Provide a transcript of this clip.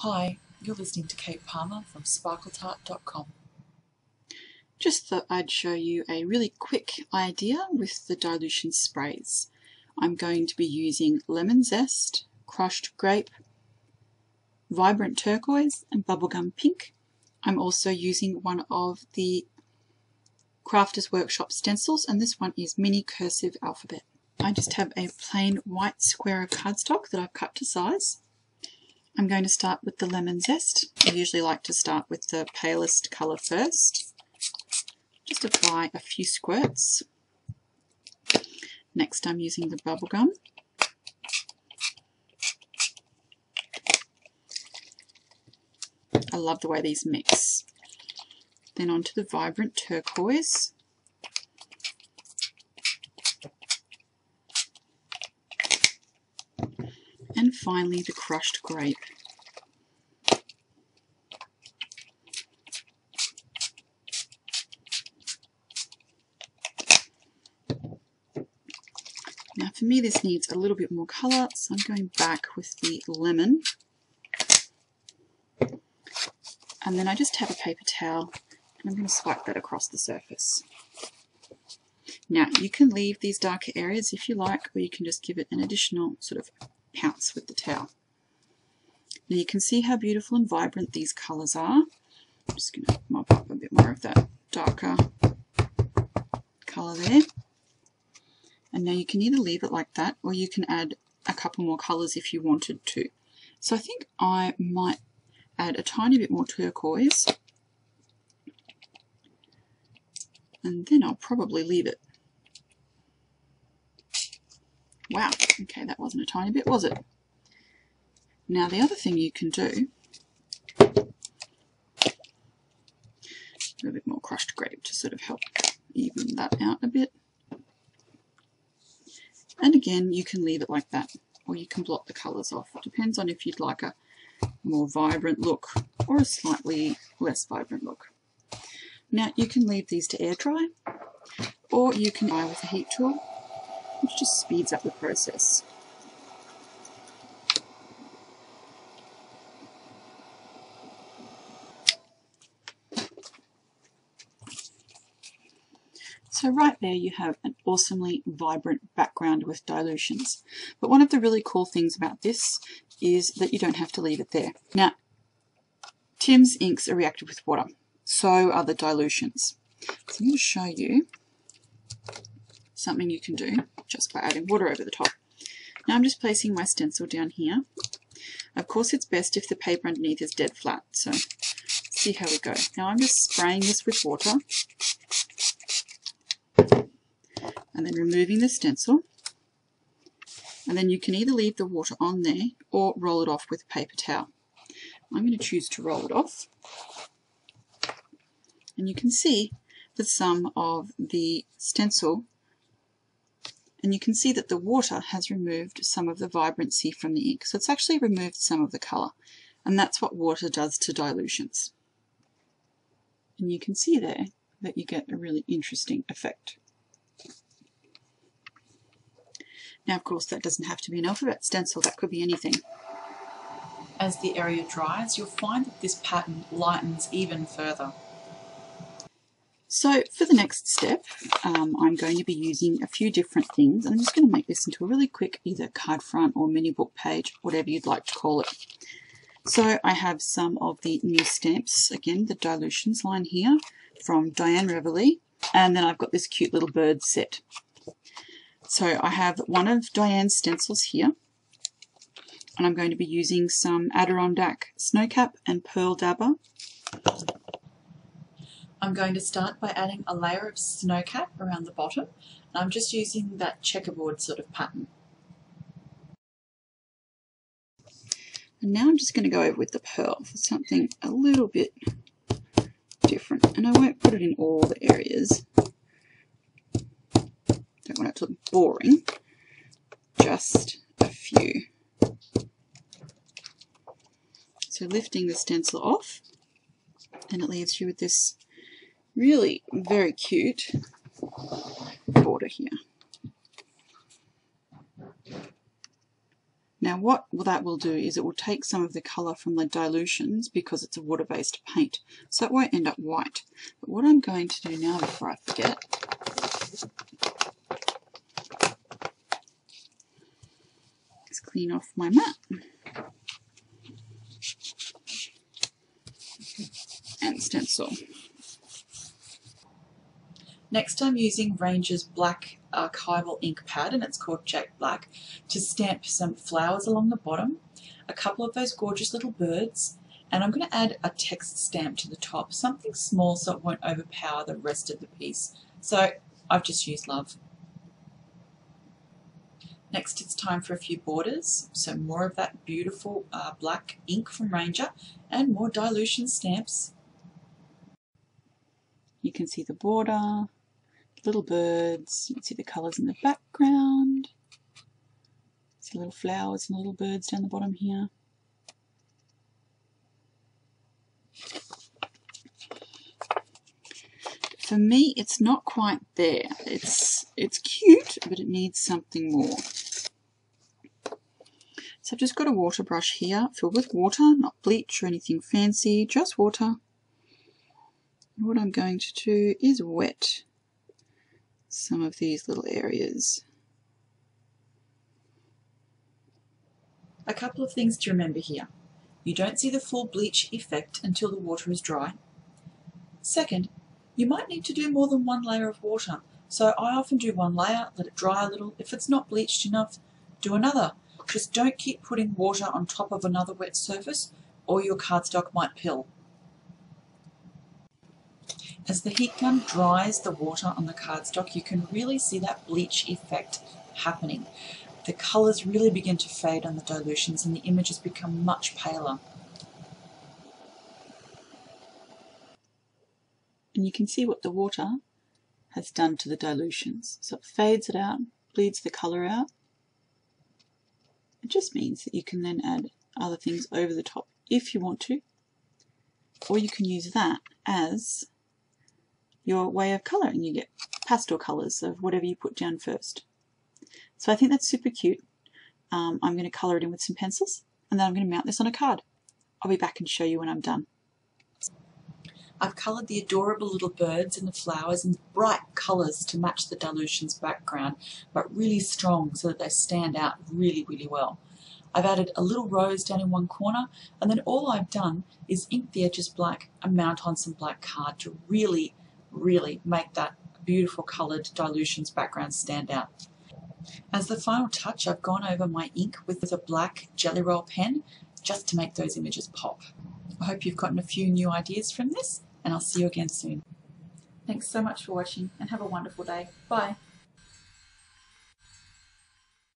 Hi, you're listening to Kate Palmer from sparkletart.com. Just thought I'd show you a really quick idea with the dilution sprays. I'm going to be using lemon zest, crushed grape, vibrant turquoise and bubblegum pink. I'm also using one of the Crafters Workshop stencils, and this one is mini cursive alphabet. I just have a plain white square of cardstock that I've cut to size. I'm going to start with the lemon zest. I usually like to start with the palest colour first. Just apply a few squirts. Next I'm using the bubblegum. I love the way these mix. Then onto the vibrant turquoise. And finally the crushed grape. Now for me this needs a little bit more colour, so I'm going back with the lemon. And then I just have a paper towel and I'm going to swipe that across the surface. Now you can leave these darker areas if you like, or you can just give it an additional sort of pounce with the towel. Now you can see how beautiful and vibrant these colours are. I'm just going to mop up a bit more of that darker colour there. And now you can either leave it like that, or you can add a couple more colours if you wanted to. So I think I might add a tiny bit more turquoise, and then I'll probably leave it. Wow, okay, that wasn't a tiny bit, was it? Now the other thing you can do, a little bit more crushed grape to sort of help even that out a bit. And again, you can leave it like that, or you can blot the colours off. It depends on if you'd like a more vibrant look or a slightly less vibrant look. Now you can leave these to air dry, or you can dry with a heat tool, which just speeds up the process. So right there you have an awesomely vibrant background with dilutions. But one of the really cool things about this is that you don't have to leave it there. Now, Tim's inks are reactive with water, so are the dilutions. So I'm going to show you something you can do just by adding water over the top. Now I'm just placing my stencil down here. Of course it's best if the paper underneath is dead flat, so let's see how we go. Now I'm just spraying this with water and then removing the stencil, and then you can either leave the water on there or roll it off with a paper towel. I'm going to choose to roll it off, and you can see that some of the stencil, and you can see that the water has removed some of the vibrancy from the ink, so it's actually removed some of the colour, and that's what water does to dilutions. And you can see there that you get a really interesting effect. Now, of course, that doesn't have to be an alphabet stencil, that could be anything. As the area dries, you'll find that this pattern lightens even further. So for the next step, I'm going to be using a few different things, and I'm just going to make this into a really quick either card front or mini book page, whatever you'd like to call it. So I have some of the new stamps, again, the dilutions line here from Diane Reveille, and then I've got this cute little bird set. So I have one of Diane's stencils here, and I'm going to be using some Adirondack Snowcap and Pearl Dabber. I'm going to start by adding a layer of Snowcap around the bottom, and I'm just using that checkerboard sort of pattern. And now I'm just going to go over with the pearl for something a little bit different, and I won't put it in all the areas. Don't want it to look boring, just a few. So lifting the stencil off, and it leaves you with this really very cute border here. Now Now what that will do is it will take some of the colour from the dilutions because it's a water-based paint, so it won't end up white. But what I'm going to do now before I forget is clean off my mat and stencil. Next I'm using Ranger's black archival ink pad, and it's called Jet Black, to stamp some flowers along the bottom, a couple of those gorgeous little birds, and I'm going to add a text stamp to the top, something small so it won't overpower the rest of the piece. So I've just used love. Next it's time for a few borders, so more of that beautiful black ink from Ranger and more dilution stamps. You can see the border, little birds, you can see the colours in the background, see little flowers and little birds down the bottom here. For me, it's not quite there. It's cute, but it needs something more. So I've just got a water brush here filled with water, not bleach or anything fancy, just water. And what I'm going to do is wet some of these little areas. A couple of things to remember here. You don't see the full bleach effect until the water is dry. Second, you might need to do more than one layer of water. So I often do one layer, let it dry a little. If it's not bleached enough, do another. Just don't keep putting water on top of another wet surface or your cardstock might pill. As the heat gun dries the water on the cardstock, you can really see that bleach effect happening. The colours really begin to fade on the dilutions and the images become much paler. And you can see what the water has done to the dilutions. So it fades it out, bleeds the colour out. It just means that you can then add other things over the top if you want to, or you can use that as your way of colouring. You get pastel colours of whatever you put down first. So I think that's super cute. I'm going to colour it in with some pencils, and then I'm going to mount this on a card. I'll be back and show you when I'm done. I've coloured the adorable little birds and the flowers in bright colours to match the Dylusions background, but really strong so that they stand out really, really well. I've added a little rose down in one corner, and then all I've done is ink the edges black and mount on some black card to really make that beautiful coloured Dylusions background stand out. As the final touch, I've gone over my ink with a black Jelly Roll pen just to make those images pop. I hope you've gotten a few new ideas from this, and I'll see you again soon. Thanks so much for watching and have a wonderful day. Bye.